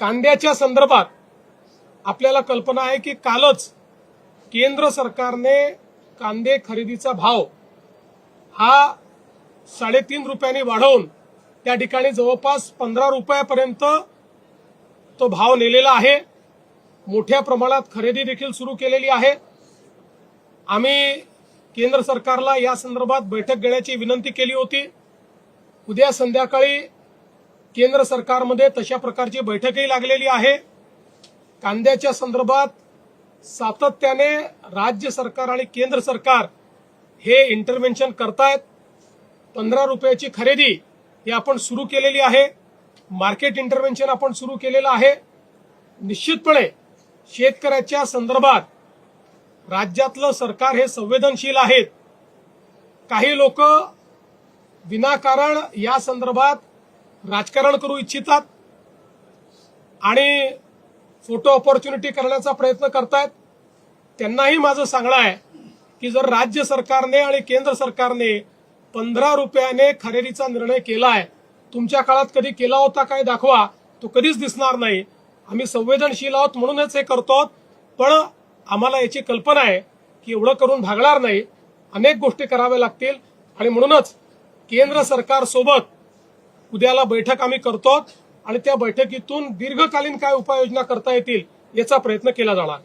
कांद्याच्या संदर्भात आपल्याला कल्पना आहे की कालच केंद्र सरकारने कांदे खरेदीचा भाव हा 3.5 रुपयांनी वाढवून त्या ठिकाणी जवळपास 15 रुपयापर्यंत तो भाव नेलेला आहे। मोठ्या प्रमाणात खरेदी देखील सुरू केलेली आहे। आम्ही केंद्र सरकारला या संदर्भात बैठक घेण्याची विनंती केली होती। उद्या संध्याकाळी केंद्र सरकारमध्ये तशा प्रकारची बैठकही लागलेली आहे। कांद्याच्या संदर्भात सातत्याने राज्य सरकार आणि केंद्र सरकार हे इंटरव्हेन्शन करतायत। 15 रुपयाची खरेदी ही आपण सुरू केलेली आहे। मार्केट इंटरव्हेन्शन आपण सुरू केलेलं आहे। निश्चितपणे शेतकऱ्याच्या संदर्भात राज्यातलं सरकार हे संवेदनशील आहेत। काही लोक विनाकारण या संदर्भात राजकारण करू इच्छितात आणि फोटो ऑपॉर्च्युनिटी करण्याचा प्रयत्न करतायत। त्यांनाही माझं सांगणं आहे की जर राज्य सरकारने आणि केंद्र सरकारने 15 रुपयाने खरेदीचा निर्णय केलाय, तुमच्या काळात कधी केला होता काय दाखवा, तो कधीच दिसणार नाही। आम्ही संवेदनशील आहोत म्हणूनच हे करतो, पण आम्हाला याची कल्पना आहे की एवढं करून भागणार नाही, अनेक गोष्टी कराव्या लागतील आणि म्हणूनच केंद्र सरकार सोबत उद्याला बैठक आम्ही करतो आणि त्या बैठकीतून दीर्घकालीन काय उपाययोजना करता येतील याचा प्रयत्न केला जाणार।